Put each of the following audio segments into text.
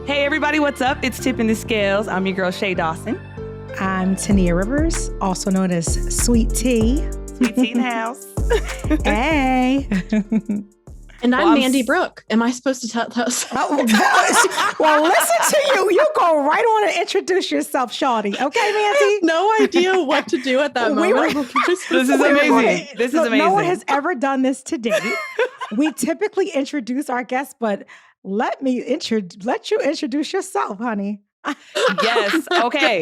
Hey everybody, what's up? It's Tipping the Scales. I'm your girl Shay Dawson. I'm Tania Rivers, also known as Sweet Tea. Sweet Tea in the house. Hey. And I'm Mandy Brooke. Am I supposed to tell us? Well, listen to you. You go right on and introduce yourself, shawty. Okay, Mandy? No idea what to do at that moment. This is amazing. This is amazing. No one has ever done this to date. We typically introduce our guests, but let you introduce yourself, honey. Yes. Okay.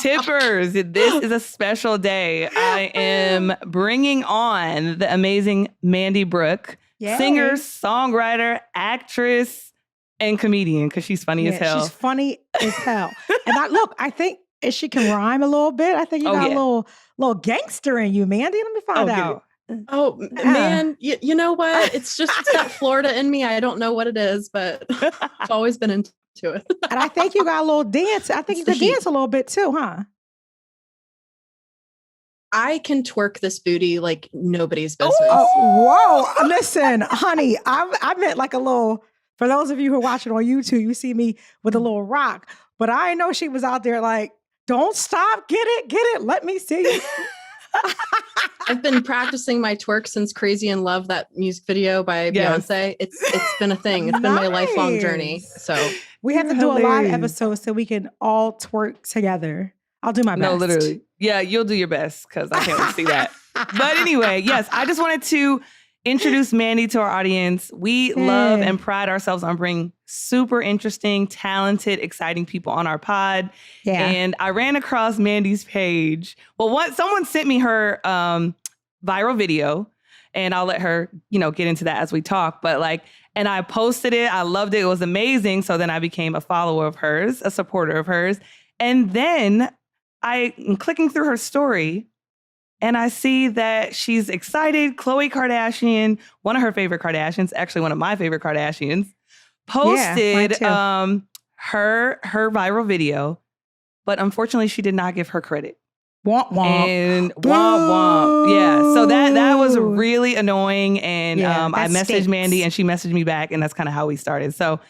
Tippers, this is a special day. I am bringing on the amazing Mandy Brooke, Yay. Singer, songwriter, actress, and comedian, because she's funny as hell. She's funny as hell. And I think if she can rhyme a little bit, I think you got a little gangster in you, Mandy. Let me find out. Oh, man, you know what? It's that Florida in me. I don't know what it is, but I've always been into it. And I think you got a little dance. I think you can dance a little bit too, huh? I can twerk this booty like nobody's business. Oh, whoa. Listen, honey, I meant like a little, for those of you who are watching on YouTube, you see me with a little rock, but I know she was out there like, don't stop, get it, let me see you. I've been practicing my twerk since Crazy in Love, that music video by Beyonce. It's been a thing. It's been my lifelong journey. So we have to do a live episode so we can all twerk together. I'll do my best. No, literally. Yeah, you'll do your best because I can't wait to see that. But anyway, yes, I just wanted to introduce Mandy to our audience. We love and pride ourselves on bringing super interesting, talented, exciting people on our pod. Yeah. And I ran across Mandy's page. Well, someone sent me her viral video, and I'll let her, get into that as we talk. But and I posted it. I loved it. It was amazing. So then I became a follower of hers, a supporter of hers. And then I'm clicking through her story, and I see that she's excited. Khloe Kardashian, one of her favorite Kardashians, actually one of my favorite Kardashians, posted her viral video, but unfortunately she did not give her credit. Womp womp. And womp womp. Yeah. So that was really annoying. And I messaged Mandy and she messaged me back, and that's kind of how we started. So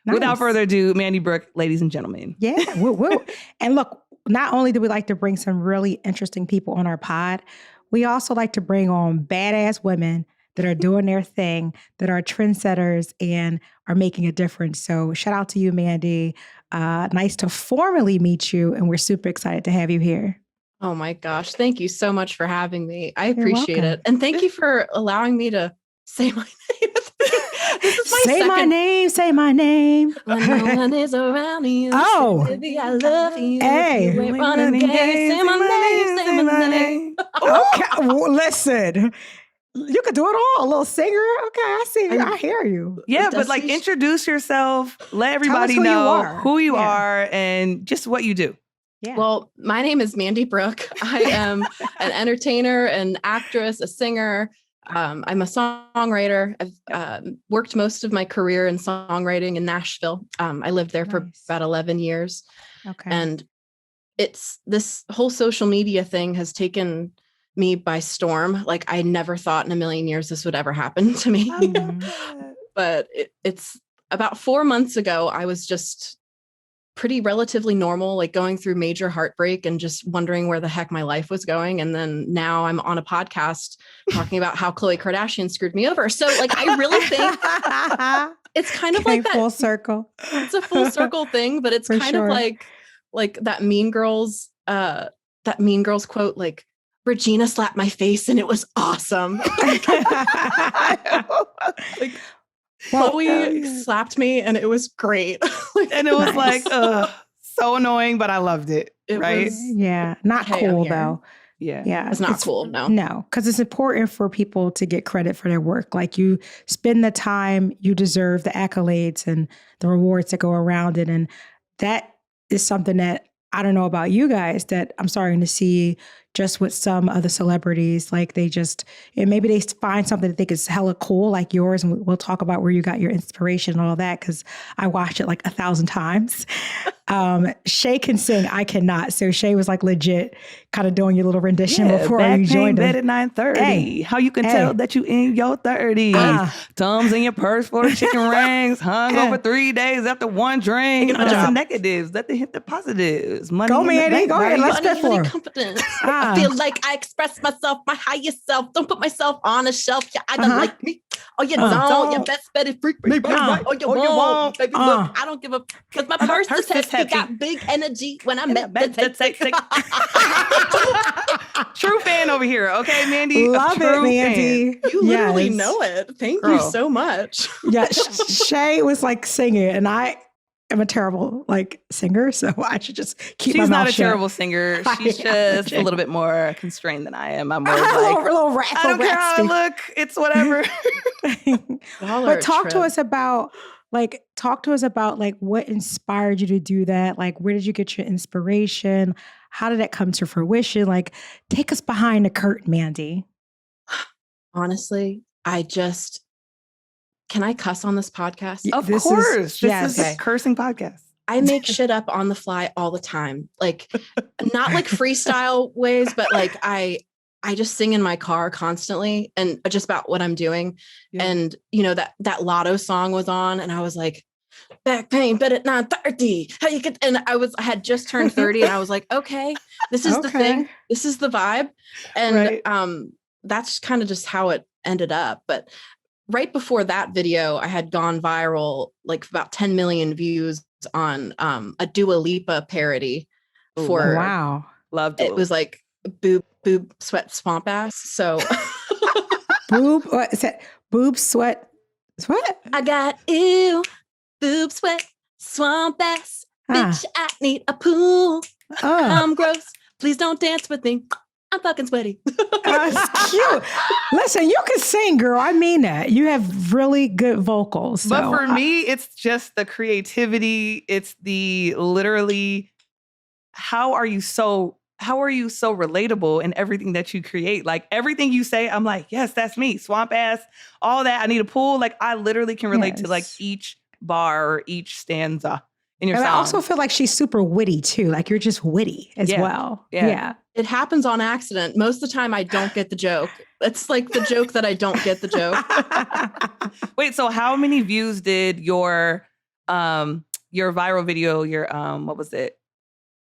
without further ado, Mandy Brooke, ladies and gentlemen. Yeah. Woo. And look, not only do we like to bring some really interesting people on our pod, we also like to bring on badass women that are doing their thing, that are trendsetters and are making a difference. So shout out to you, Mandy. Nice to formally meet you, and we're super excited to have you here. Oh my gosh. Thank you so much for having me. I appreciate it. And thank you for allowing me to say my name. This is my Say my name. When no one is around you. Oh. Baby, I love you. Hey. You ain't running games. Say my name. Okay. Well, listen. You could do it all. A little singer. Okay, I see you. I hear you. Yeah, but introduce yourself. Let everybody know who you are and just what you do. Yeah. Well, my name is Mandy Brooke. I am an entertainer, an actress, a singer. I'm a songwriter. I've worked most of my career in songwriting in Nashville. I lived there for about 11 years. Okay. And this whole social media thing has taken me by storm. Like, I never thought in a million years this would ever happen to me. But it's about 4 months ago, I was just pretty relatively normal, like going through major heartbreak and just wondering where the heck my life was going. And then now I'm on a podcast talking about how Khloe Kardashian screwed me over. So I really think it's kind of like that full circle. It's a full circle thing, but it's kind of like that Mean Girls quote, like, Regina slapped my face and it was awesome. Khloe slapped me and it was great. And it was so annoying, but I loved it. Right? Not cool though. Yeah. It's not cool. No, because it's important for people to get credit for their work. Like, you spend the time, you deserve the accolades and the rewards that go around it. And that is something that I don't know about you guys, that I'm starting to see just with some other celebrities. Like, maybe they find something that they think is hella cool, like yours. And we'll talk about where you got your inspiration and all that, because I watched it like 1,000 times. Shay can sing. I cannot. So Shay was like legit kind of doing your little rendition before back you joined bed us. at 9:30. Hey. How you can tell that you in your 30s. Thumbs in your purse for the chicken rings. Hung over 3 days after one drink. That's the negatives. Let them hit the positives. Money Go, in the Mandy. bank, Go ahead. baby. Let's go for it. Confidence. I feel like I express myself, my highest self. Don't put myself on a shelf. Yeah, I don't like me. Oh, you don't. Your best bet is freak me. Oh, you won't. Baby, look, I don't give a... Because my purse is hefty. Got big energy when I meditate. True fan over here. Okay, Mandy. Love it, Mandy. You literally know it. Thank you so much. Yeah, Shay was like singing, and I am a terrible like singer, so I should just keep my mouth shut. She's not a terrible singer. She's just a little bit more constrained than I am. I'm more like, a little I don't care how I look. It's whatever. But talk to us about what inspired you to do that? Like, where did you get your inspiration? How did that come to fruition? Like, take us behind the curtain, Mandy. Honestly, can I cuss on this podcast? Of course. This is a cursing podcast. I make shit up on the fly all the time. Like, not like freestyle ways, but like I just sing in my car constantly and just about what I'm doing. Yeah. And that Lotto song was on and I was like, back pain, bed at 9:30. How you get? And I had just turned 30 and I was like, okay, this is the thing. This is the vibe. And that's kind of just how it ended up. But right before that video, I had gone viral, like about 10 million views on a Dua Lipa parody for wow. Loved it. It was like boob, sweat, swamp ass. So boob, what is that? Boob, sweat, what? I got ew, boob, sweat, swamp ass. Bitch, I need a pool. I'm gross. Please don't dance with me. I'm fucking sweaty. That's cute. Listen, you can sing, girl. I mean that. You have really good vocals. So. But for me, it's just the creativity. It's the literally, how are you so relatable in everything that you create? Like everything you say, I'm like, yes, that's me. Swamp ass, all that. I need a pool. Like I literally can relate to like each bar or each stanza in your song. I also feel like she's super witty too. Like you're just witty as well. Yeah. It happens on accident. Most of the time I don't get the joke. It's like the joke that I don't get the joke. Wait, so how many views did your viral video, what was it?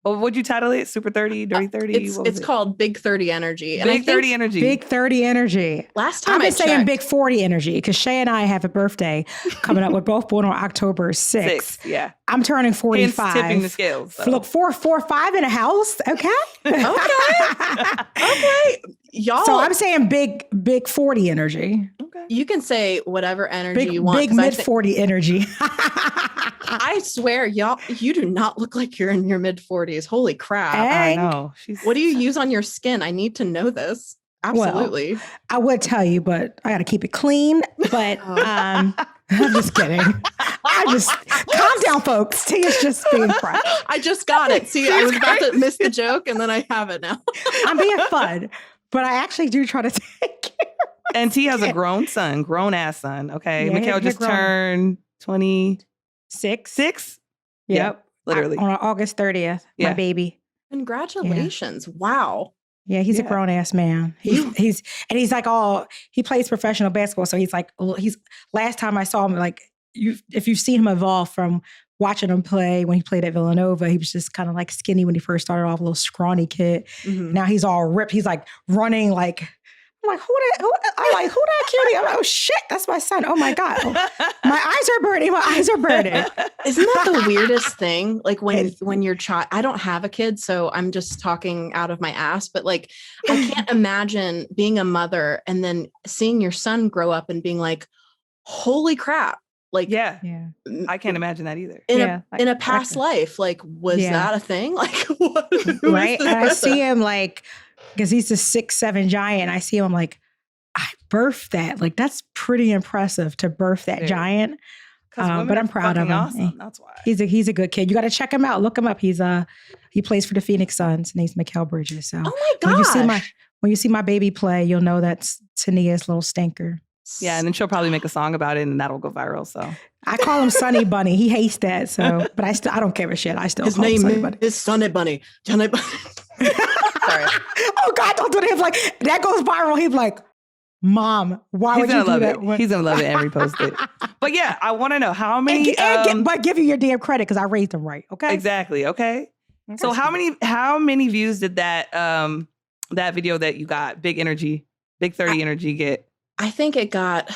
What'd you title it? Super 30, Dirty 30? It's called Big 30 Energy. Big 30 Energy. Big 30 Energy. Last time I've been saying Big 40 Energy because Shay and I have a birthday coming up. We're both born on October 6th. Yeah. I'm turning 45. Hence tipping the scales. So. Look, 4, 5 in a house. Okay. Okay. Y'all. So I'm saying big 40 energy. Okay. You can say whatever energy you want. Big mid 40 energy. I swear, y'all, you do not look like you're in your mid 40s. Holy crap. I know. What do you use on your skin? I need to know this. Absolutely. Well, I would tell you, but I got to keep it clean. But I'm just kidding. Calm down, folks. Tia's just being fresh. I just got it. See, I was about to miss the joke and then I have it now. I'm being fun, but I actually do try to take care of And T has a grown ass son. Okay. Yeah, Mikhail just turned 26. Yep. Literally. On August 30th, my baby. Congratulations. Yeah. Wow. Yeah, he's a grown ass man. He's like he plays professional basketball. So he's last time I saw him, like if you've seen him evolve from watching him play when he played at Villanova, he was just kind of like skinny when he first started off, a little scrawny kid. Mm-hmm. Now he's all ripped. He's like running like, I'm like, who that cutie? I'm like, oh shit, that's my son. Oh my God. Oh, my eyes are burning. Isn't that the weirdest thing? Like when you're I don't have a kid, so I'm just talking out of my ass, but like, I can't imagine being a mother and then seeing your son grow up and being like, holy crap. Like, yeah. I can't imagine that either. In a past life, like, was that a thing? Like, what? Right. And I see him like, because he's a 6'7" giant. I see him, I'm like, I birthed that. Like, that's pretty impressive to birth that giant. But I'm proud of him. Awesome. That's why. He's a good kid. You got to check him out. Look him up. He plays for the Phoenix Suns. His name's Mikal Bridges. So oh my gosh. When you see my baby play, you'll know that's Tania's little stinker. Yeah, and then she'll probably make a song about it, and that'll go viral. So I call him Sonny Bunny. He hates that. So, but I don't give a shit. I still His call him name Sonny Bunny. is Sonny Bunny. Sonny Bunny. Sorry. Oh God, don't do that. He's like, that goes viral. He's like, Mom, why would you do that? He's gonna love it and repost it. But yeah, I want to know how many. But give you your damn credit because I raised him right. Okay. Exactly. Okay. So how many views did that that video that you got, Big 30 Energy get? I think it got,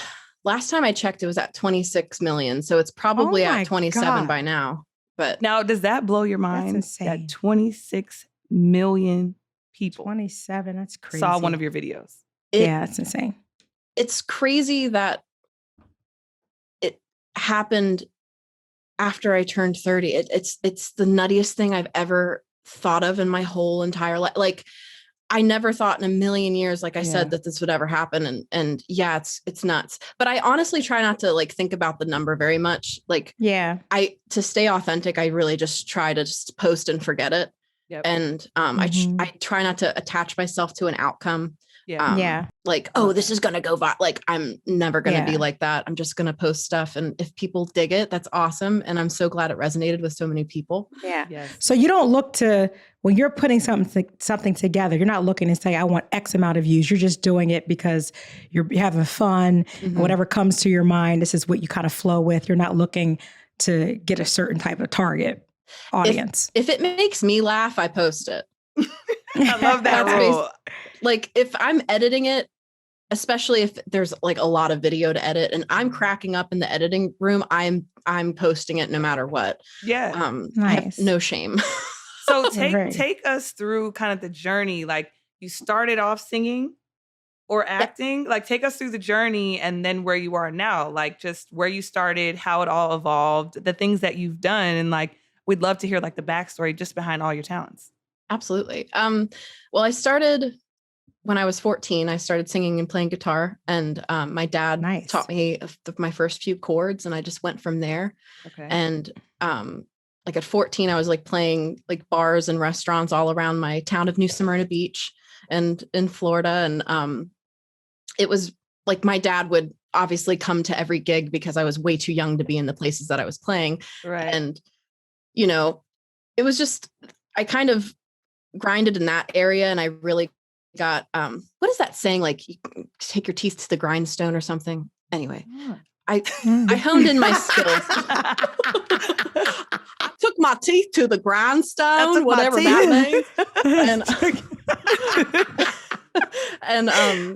last time I checked, it was at 26 million. So it's probably at 27 by now. But now, does that blow your mind? That's insane. That 26 million people 27. That's crazy. saw one of your videos. Yeah, it's insane. It's crazy that it happened after I turned 30. It's the nuttiest thing I've ever thought of in my whole entire life. Like, I never thought in a million years, like I said, that this would ever happen. And yeah, it's nuts. But I honestly try not to like think about the number very much. Like, to stay authentic, I really just try to just post and forget it. Yep. And I try not to attach myself to an outcome. Like, oh, this is going to go viral. Like, I'm never going to be like that. I'm just going to post stuff. And if people dig it, that's awesome. And I'm so glad it resonated with so many people. Yeah. Yes. So you don't look to, when you're putting something together, you're not looking to say, I want X amount of views. You're just doing it because you're having fun. And whatever comes to your mind, this is what you kind of flow with. You're not looking to get a certain type of target audience. If it makes me laugh, I post it. I love that rule. Like, if I'm editing it, especially if there's like a lot of video to edit and I'm cracking up in the editing room, I'm posting it no matter what. Yeah. Nice. I have no shame. So take us through kind of the journey. Like, you started off singing or acting, like take us through the journey and then where you are now, like just where you started, how it all evolved, the things that you've done. And like, we'd love to hear like the backstory just behind all your talents. Absolutely. Well, I started when I was 14, I started singing and playing guitar, and my dad taught me my first few chords, and I just went from there. Okay. And like at 14, I was like playing like bars and restaurants all around my town of New Smyrna Beach and in Florida. And it was like my dad would obviously come to every gig because I was way too young to be in the places that I was playing. Right. And, you know, it was just, I kind of grinded in that area, and I really got, what is that saying? Like, you take your teeth to the grindstone or something. Anyway, I honed in my skills. I took my teeth to the grindstone, whatever that means. And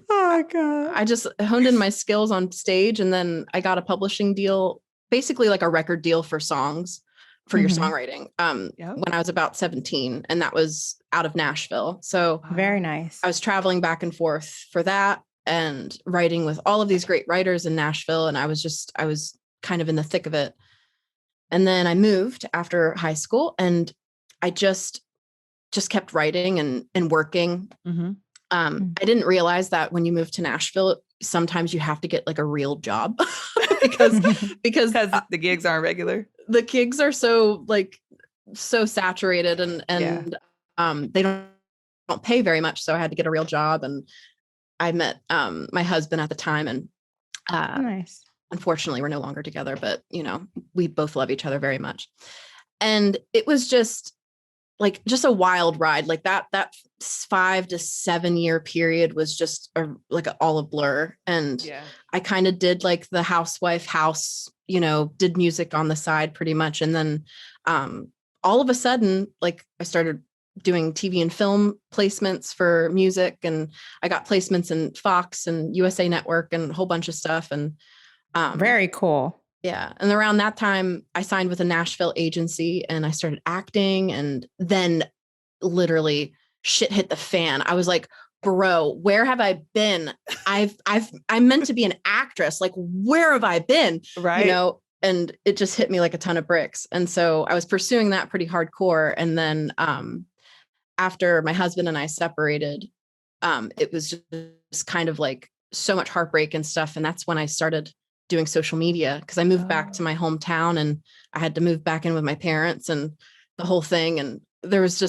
oh God, I just honed in my skills on stage, and then I got a publishing deal, basically like a record deal for songs for your songwriting when I was about 17, and that was out of Nashville. So very nice. I was traveling back and forth for that and writing with all of these great writers in Nashville. And I was kind of in the thick of it. And then I moved after high school, and I just kept writing and working. I didn't realize that when you move to Nashville, sometimes you have to get like a real job because the gigs aren't regular. The gigs are so saturated and they don't pay very much. So I had to get a real job, and I met my husband at the time, and nice. Unfortunately we're no longer together, but you know, we both love each other very much. And it was just a wild ride. Like that 5 to 7 year period was just all a blur. And I kind of did like the housewife house, you know, did music on the side pretty much. And then all of a sudden, like I started doing TV and film placements for music, and I got placements in Fox and USA Network and a whole bunch of stuff. And very cool. Yeah. And around that time, I signed with a Nashville agency, and I started acting, and then literally shit hit the fan. I was like, bro, where have I been? I'm meant to be an actress. Like, where have I been? Right. You know, and it just hit me like a ton of bricks. And so I was pursuing that pretty hardcore. And then after my husband and I separated, it was just kind of like so much heartbreak and stuff. And that's when I started doing social media, because I moved back to my hometown, and I had to move back in with my parents and the whole thing. And there's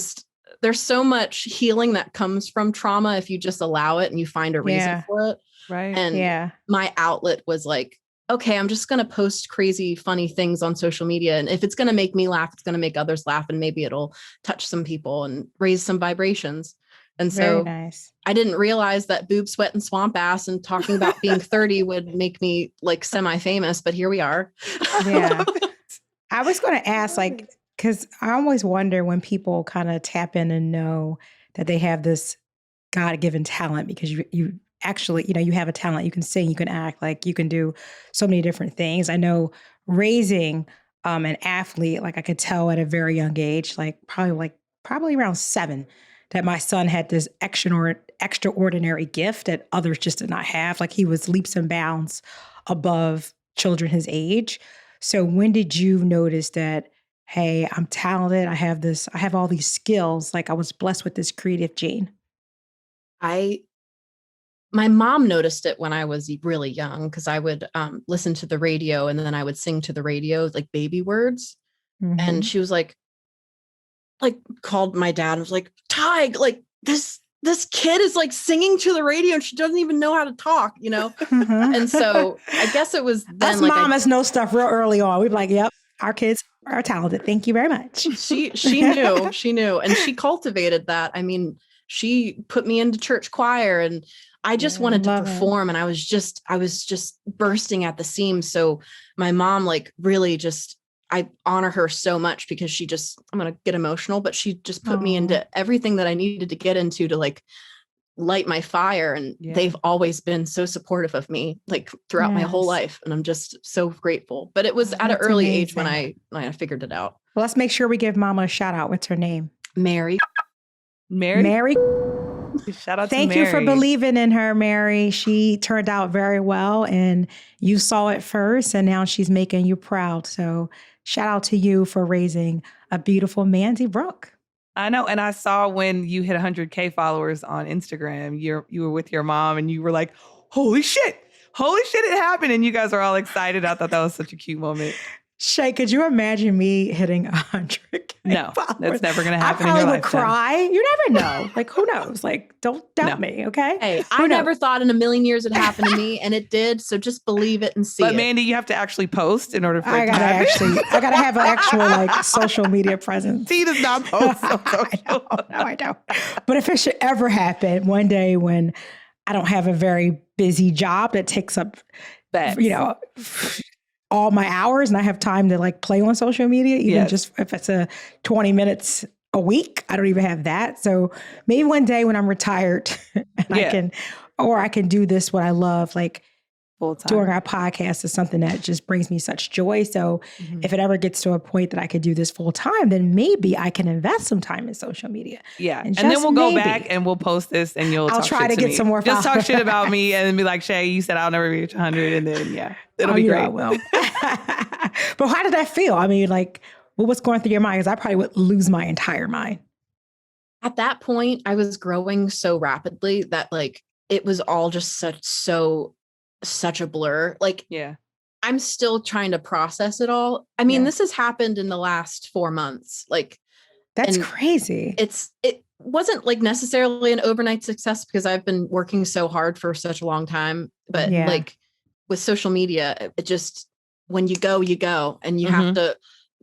so much healing that comes from trauma if you just allow it and you find a reason for it. Right. And my outlet was like, okay, I'm just going to post crazy, funny things on social media. And if it's going to make me laugh, it's going to make others laugh. And maybe it'll touch some people and raise some vibrations. And so nice. I didn't realize that boob, sweat, and swamp ass and talking about being 30 would make me like semi-famous, but here we are. Yeah. I was going to ask, like, because I always wonder when people kind of tap in and know that they have this God-given talent, because you actually, you have a talent. You can sing, you can act, like you can do so many different things. I know raising an athlete, like I could tell at a very young age, probably around 7, that my son had this extraordinary gift that others just did not have. Like he was leaps and bounds above children his age. So when did you notice that, hey, I'm talented, I have all these skills, like I was blessed with this creative gene? My mom noticed it when I was really young, because I would listen to the radio and then I would sing to the radio, like baby words. Mm-hmm. And she was like called my dad and was like, Tig, like this kid is like singing to the radio and she doesn't even know how to talk, Mm-hmm. And so I guess it was then us mamas know stuff real early on. We'd be like, yep, our kids are talented. Thank you very much. She knew, and she cultivated that. I mean, she put me into church choir and I just wanted to perform, and I was just bursting at the seams. So my mom, like, really just, I honor her so much, because I'm going to get emotional, but she just put me into everything that I needed to get into to like light my fire. And they've always been so supportive of me, like throughout my whole life. And I'm just so grateful. But it was at an early age when I figured it out. Well, let's make sure we give Mama a shout out. What's her name? Mary. Shout out Thank to Mary. you for believing in her, Mary. She turned out very well, and you saw it first, and now she's making you proud. So shout out to you for raising a beautiful Mandy Brooke. I know. And I saw when you hit 100K followers on Instagram, you were with your mom and you were like, holy shit, it happened. And you guys are all excited. I thought that was such a cute moment. Shay, could you imagine me hitting 100K? No, that's never going to happen. I probably would cry. You never know. Like, who knows? Like, don't doubt me, okay? Hey, I never thought in a million years it happened to me, and it did. So just believe it and see it. But Mandy, you have to actually post in order for it to happen. I gotta have an actual like social media presence. He does not post on social. I know. But if it should ever happen one day when I don't have a very busy job that takes up, all my hours, and I have time to like play on social media, even just if it's 20 minutes a week, I don't even have that. So maybe one day when I'm retired and I can do this, what I love, like full-time. Doing our podcast is something that just brings me such joy. So if it ever gets to a point that I could do this full time, then maybe I can invest some time in social media. Yeah. And then we'll go back and we'll post this and I'll try to get some more. Just talk shit about me and be like, Shay, you said I'll never reach 100. And then, it'll be great. I will. But how did that feel? I mean, like, what's going through your mind? Because I probably would lose my entire mind. At that point, I was growing so rapidly that like, it was all just such a blur. Like, I'm still trying to process it all. I mean, this has happened in the last 4 months. Like, that's crazy. It wasn't like necessarily an overnight success because I've been working so hard for such a long time. But like with social media, it just, when you go, and you have to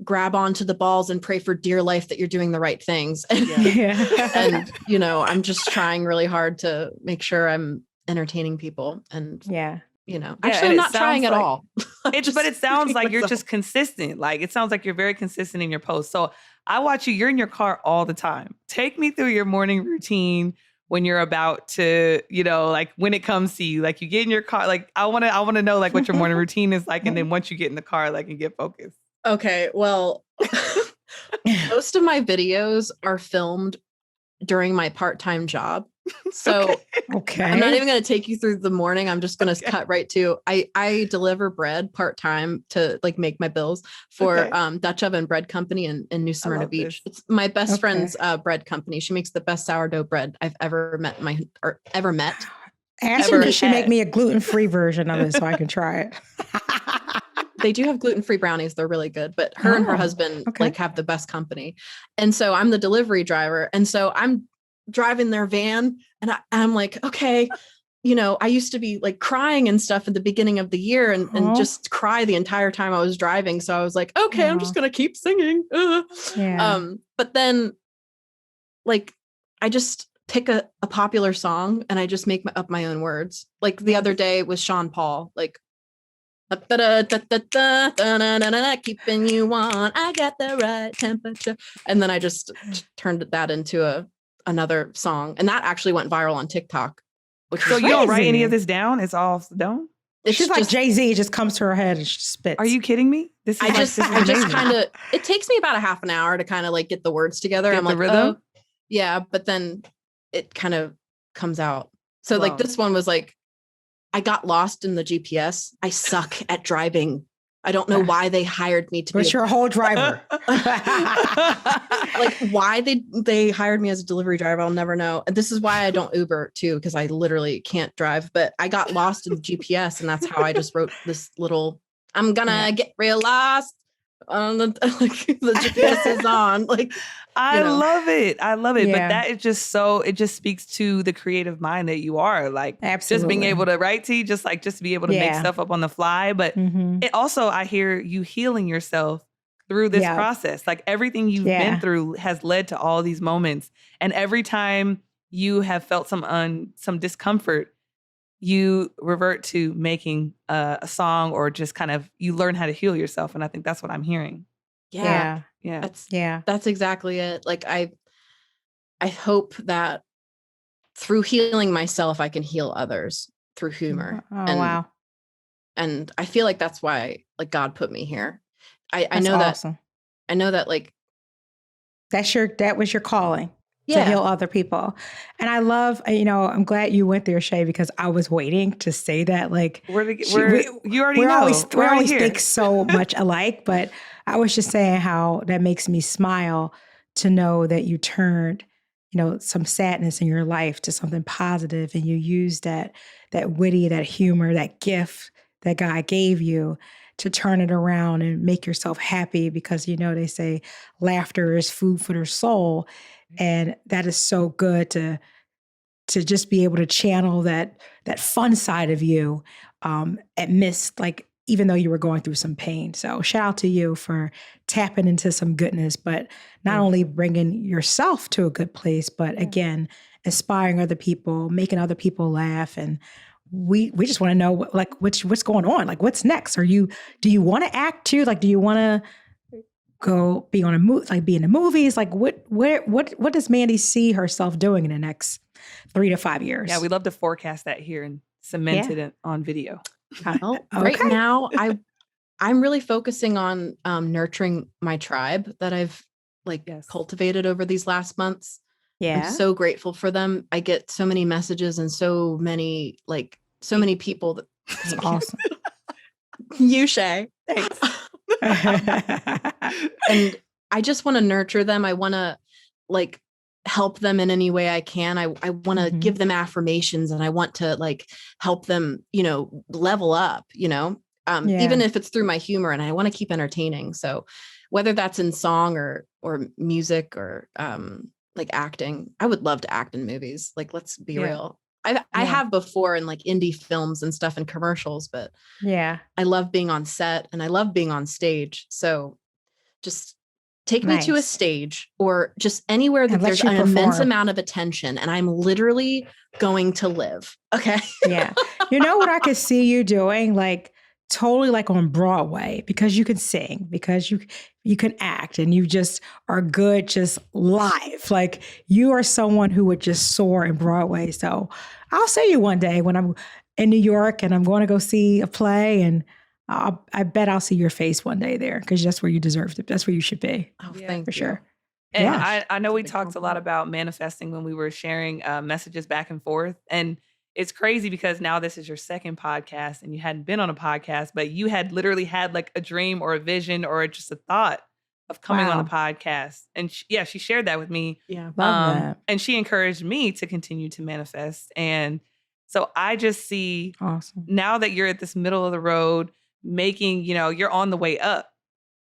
grab onto the balls and pray for dear life that you're doing the right things. And, I'm just trying really hard to make sure I'm entertaining people. And actually I'm not trying at all. But it sounds like you're just consistent. Like, it sounds like you're very consistent in your posts. So I watch you're in your car all the time. Take me through your morning routine when you're about to, like when it comes to you, like you get in your car, like I want to know like what your morning routine is like. And then once you get in the car, like, and get focused. Okay. Well, most of my videos are filmed during my part-time job. So I'm not even going to take you through the morning. I'm just going to cut right to, I deliver bread part-time to like make my bills for Godgiven bread company in New Smyrna Beach. It's my best friend's bread company. She makes the best sourdough bread I've ever met Ask her, could she make me a gluten-free version of it so I can try it? They do have gluten-free brownies. They're really good, but her and her husband like have the best company. And so I'm the delivery driver. And so I'm driving their van and I'm like, okay, I used to be like crying and stuff at the beginning of the year and just cry the entire time I was driving. So I was like, okay, I'm just going to keep singing. Yeah. But then like, I just pick a popular song and I just make up my own words. Like the other day was Sean Paul, like, keeping you on, I got the right temperature. And then I just turned that into another song. And that actually went viral on TikTok. So you don't write any of this down? It's all done? She's like Jay-Z, it just comes to her head and she spits. Are you kidding me? I just kind of, it takes me about a half an hour to kind of like get the words together. Get I'm like, rhythm? Yeah, but then it kind of comes out. So like this one was like, I got lost in the GPS. I suck at driving. I don't know why they hired me to be your whole driver. Like why they hired me as a delivery driver, I'll never know. And this is why I don't Uber too, because I literally can't drive. But I got lost in the GPS, and that's how I just wrote this little, I'm gonna get real lost on the GPS is on. Like I love it. I love it. Yeah. But that is just it just speaks to the creative mind that you are. Like Absolutely. just being able to write to just be able to make stuff up on the fly. But it also, I hear you healing yourself through this process. Like everything you've been through has led to all these moments. And every time you have felt some discomfort, you revert to making a song, or just kind of, you learn how to heal yourself. And I think that's what I'm hearing. Yeah. That's exactly it. Like I hope that through healing myself, I can heal others through humor. Wow. And I feel like that's why like God put me here. I know awesome. I know that like that was your calling. To heal other people. And I love, I'm glad you went there, Shay, because I was waiting to say that. Like, you already know. We always think so much alike, but I was just saying how that makes me smile to know that you turned, some sadness in your life to something positive, and you used that witty, that humor, that gift that God gave you to turn it around and make yourself happy, because, they say laughter is food for the soul. And that is so good to just be able to channel that fun side of you amidst, like, even though you were going through some pain. So shout out to you for tapping into some goodness, but not only bringing yourself to a good place, but again, inspiring other people, making other people laugh. And we just want to know what's going on? Like, what's next? Do you want to act too? Like, do you want to go be on a movie, like be in the movies? Like what does Mandy see herself doing in the next 3 to 5 years? Yeah, we love to forecast that here and cement it on video. Right now, I'm really focusing on nurturing my tribe that I've cultivated over these last months. Yeah, I'm so grateful for them. I get so many messages and so many people. That's awesome. You, Shay. Thanks. And I just want to nurture them. I want to help them in any way I can. I want to give them affirmations, and I want to help them, level up, even if it's through my humor, and I want to keep entertaining. So whether that's in song or music or acting, I would love to act in movies. Like, let's be real. I have before in indie films and stuff and commercials, but I love being on set and I love being on stage. So just take me to a stage or just anywhere that there's an immense amount of attention, and I'm literally going to live. Okay. Yeah. You know what I could see you doing? Totally on Broadway, because you can sing, because you can act, and you just are good just live. You are someone who would just soar in Broadway. So I'll see you one day when I'm in New York and I'm going to go see a play, and I bet I'll see your face one day there, because that's where you deserve to. That's where you should be. Oh, thank you. Sure. And I know we talked a lot about manifesting when we were sharing messages back and forth, and it's crazy because now this is your second podcast and you hadn't been on a podcast, but you had literally had a dream or a vision or just a thought of coming on the podcast. And she shared that with me. Yeah. Love that. And she encouraged me to continue to manifest. And so I just see now that you're at this middle of the road making, you're on the way up.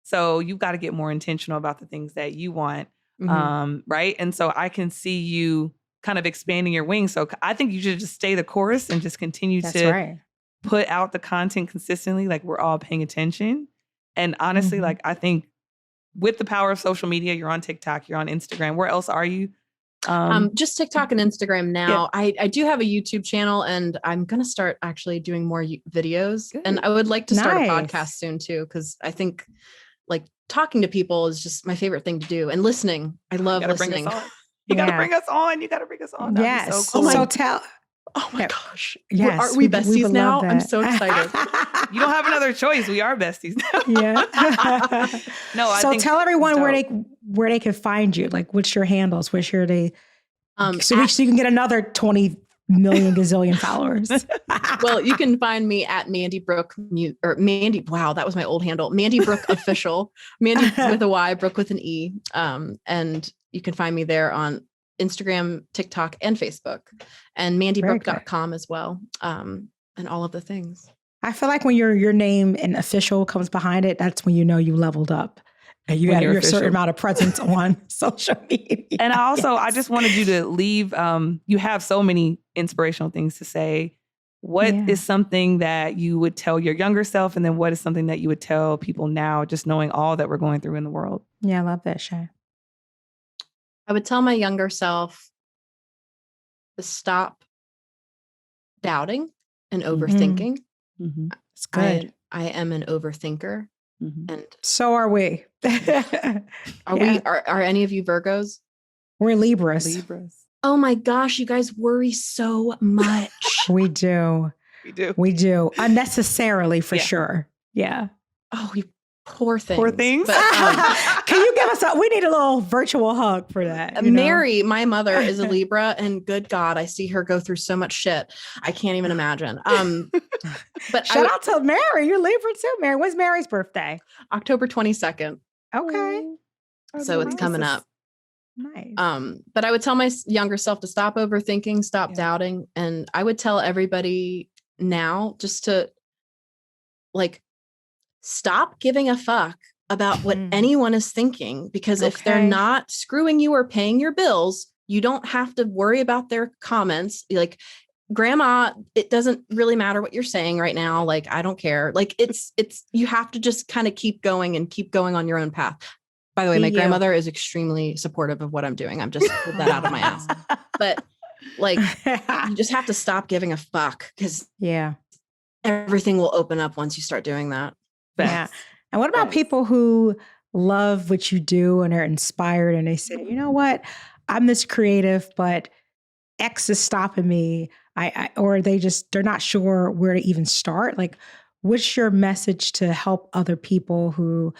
So you've got to get more intentional about the things that you want. Right. And so I can see you kind of expanding your wings. So I think you should just stay the course and just continue to put out the content consistently. Like we're all paying attention. And honestly, like I think with the power of social media, you're on TikTok, you're on Instagram. Where else are you? Just TikTok and Instagram now. Yeah. I do have a YouTube channel, and I'm going to start actually doing more videos. Good. And I would like to start a podcast soon too, because I think like talking to people is just my favorite thing to do, and listening. I love listening. You got to bring us on. You got to bring us on. That'd be so cool. So tell. Oh my gosh. Yes. Are we besties now? I'm so excited. You don't have another choice. We are besties now. Yeah. No, I think tell everyone where they can find you. Like, what's your handles? What's your so you can get another 20 million gazillion followers. Well, you can find me at Mandy Brooke or Mandy. Wow, that was my old handle. Mandy Brooke Official. Mandy with a Y, Brooke with an E. And you can find me there on Instagram, TikTok, and Facebook, and mandybrook.com as well. And all of the things. I feel like when your name and official comes behind it, that's when you know you leveled up. And you have a certain amount of presence on social media. And I just wanted you to leave. You have so many inspirational things to say. What is something that you would tell your younger self? And then what is something that you would tell people now, just knowing all that we're going through in the world? Yeah, I love that, Shay. I would tell my younger self to stop doubting and overthinking. Mm-hmm. It's good. I am an overthinker. Mm-hmm. And so are we. Are any of you Virgos? We're Libras. Oh my gosh, you guys worry so much. We do. Unnecessarily, for sure. Yeah. Oh, you poor things. Poor things. But, can you give us we need a little virtual hug for that. Mary, my mother, is a Libra, and good God, I see her go through so much shit. I can't even imagine. But shout out to Mary. You're Libra too, Mary. When's Mary's birthday? October 22nd. Okay. So it's coming up. Nice. But I would tell my younger self to stop overthinking, stop doubting. And I would tell everybody now just to stop giving a fuck about what anyone is thinking, because if they're not screwing you or paying your bills, you don't have to worry about their comments. Like, grandma, it doesn't really matter what you're saying right now. Like, I don't care. Like, it's you have to just kind of keep going on your own path. By the way, my grandmother is extremely supportive of what I'm doing. I'm just pulled that out of my ass. But you just have to stop giving a fuck, because everything will open up once you start doing that. Yeah. And what about people who love what you do and are inspired and they say, you know what, I'm this creative, but X is stopping me. Or they're not sure where to even start. Like, what's your message to help other people who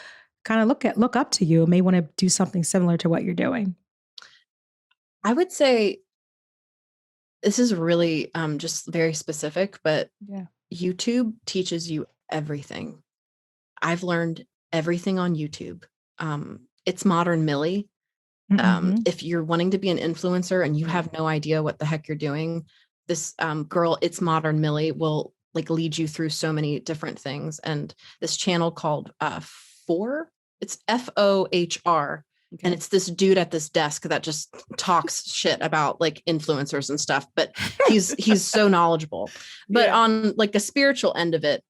kind of look up to you and may want to do something similar to what you're doing? I would say this is really just very specific, but YouTube teaches you everything. I've learned everything on YouTube. It's modern Millie. If you're wanting to be an influencer and you have no idea what the heck you're doing, this girl, It's Modern Millie, will lead you through so many different things. And this channel called it's FOHR. Okay. And it's this dude at this desk that just talks shit about influencers and stuff, but he's so knowledgeable. But on a spiritual end of it,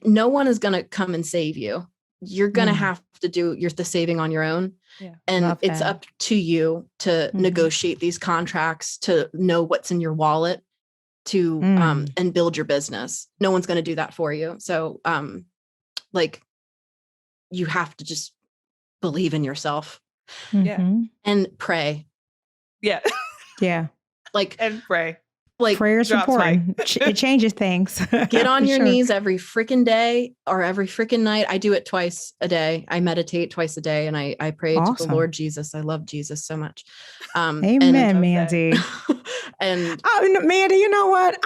no one is going to come and save you. You're going to have to do the saving on your own. Yeah, and it's up to you to negotiate these contracts, to know what's in your wallet, to and build your business. No one's going to do that for you. So you have to just believe in yourself. And pray. Yeah. And pray. Prayer's important. It changes things. Get on your knees every freaking day or every freaking night. I do it twice a day. I meditate twice a day, and I pray to the Lord Jesus. I love Jesus so much. Amen, Mandy. And Mandy, you know what?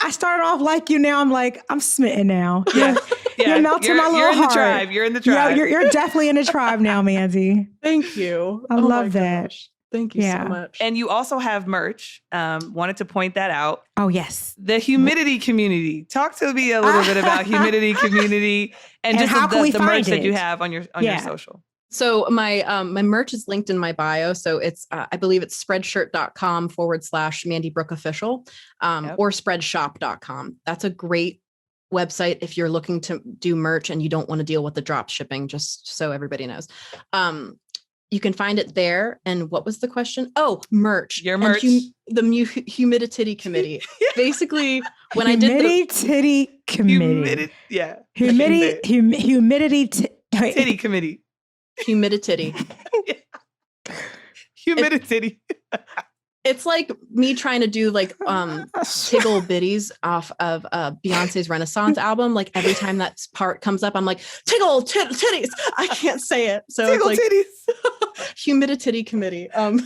I started off like you. Now I'm smitten now. You're melting my little heart. You're in the tribe. Yeah, you're definitely in the tribe now, Mandy. Thank you. I love that. Gosh. Thank you so much. And you also have merch. Wanted to point that out. Oh, yes. The humidity community. Talk to me a little bit about humidity community and just how can we the find merch it? that you have on your social. So my merch is linked in my bio. So it's I believe it's spreadshirt.com/Mandy Brooke official or spreadshop.com. That's a great website if you're looking to do merch and you don't want to deal with the drop shipping, just so everybody knows. You can find it there. And what was the question? Oh, merch. Your merch. The Humidity Committee. Basically, when Humidity Committee. Humidity Titty Committee. Humidity. Humidity. It's like me trying to do like tiggle bitties off of Beyonce's Renaissance album. Like every time that part comes up, I'm like, tiggle titties. I can't say it. So tiggle it's like, titties. Humidity Committee. But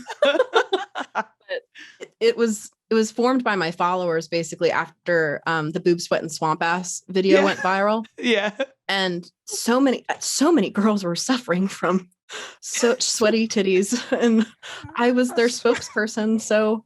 it was formed by my followers basically after the Boob Sweat and Swamp Ass video went viral. Yeah. And so many girls were suffering from such sweaty titties, and I was their spokesperson. So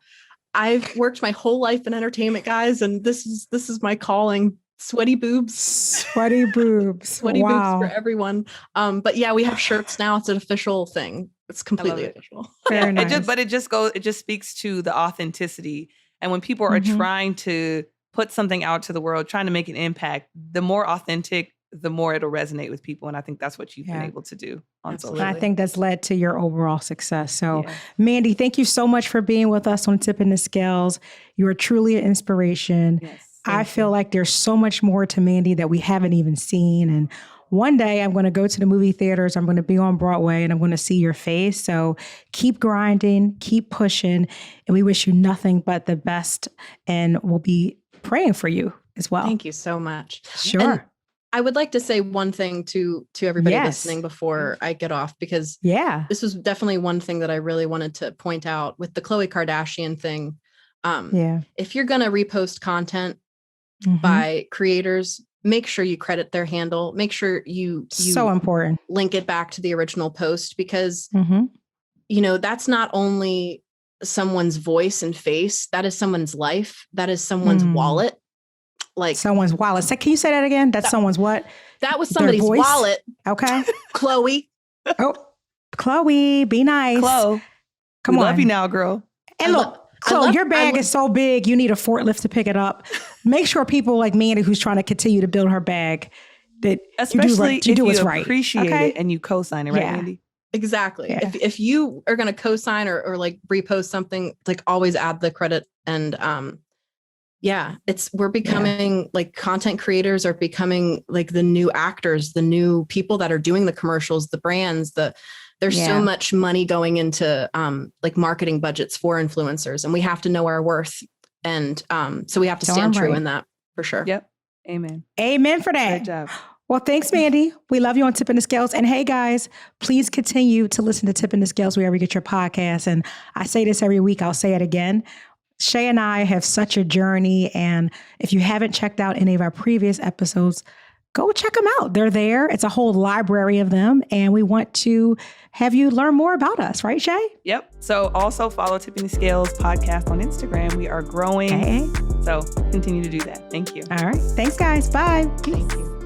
I've worked my whole life in entertainment, guys, and this is my calling. Sweaty boobs. Sweaty boobs. Sweaty boobs for everyone. But yeah, we have shirts now. It's an official thing. It's completely official. Very nice. It just speaks to the authenticity. And when people are trying to put something out to the world, trying to make an impact, the more authentic, the more it'll resonate with people. And I think that's what you've been able to do on social. And I think that's led to your overall success. So Mandy, thank you so much for being with us on Tipping the Scales. You are truly an inspiration. Yes, I feel like there's so much more to Mandy that we haven't even seen. And one day I'm going to go to the movie theaters. I'm going to be on Broadway and I'm going to see your face. So keep grinding, keep pushing. And we wish you nothing but the best. And we'll be praying for you as well. Thank you so much. Sure. And I would like to say one thing to everybody listening before I get off, because this was definitely one thing that I really wanted to point out with the Khloe Kardashian thing. If you're going to repost content by creators, make sure you credit their handle. Make sure you so important. Link it back to the original post, because you know, that's not only someone's voice and face, that is someone's life, that is someone's wallet. Like someone's wallet. So can you say that again? That's someone's what? That was somebody's wallet. Okay. Khloe. Oh, Khloe, be nice. Khloe. Come on. Love you now, girl. And look, Khloe, your bag is so big, you need a forklift to pick it up. Make sure people like Mandy, who's trying to continue to build her bag, that especially you do what's right. Appreciate it and you co-sign it, right, Mandy? Exactly. Yeah. If you are going to co-sign or like repost something, like always add the credit. And we're becoming like content creators are becoming like the new actors, the new people that are doing the commercials, the brands, there's so much money going into like marketing budgets for influencers, and we have to know our worth. And so we have to stand true in that for sure. Yep. Amen. Amen for that. Good job. Well, thanks, Mandy. We love you on Tipping the Scales. And hey, guys, please continue to listen to Tipping the Scales wherever you get your podcasts. And I say this every week. I'll say it again. Shay and I have such a journey. And if you haven't checked out any of our previous episodes, go check them out. They're there. It's a whole library of them. And we want to have you learn more about us. Right, Shay? Yep. So also follow Tipping the Scales podcast on Instagram. We are growing. So continue to do that. Thank you. All right. Thanks, guys. Bye. Thank you.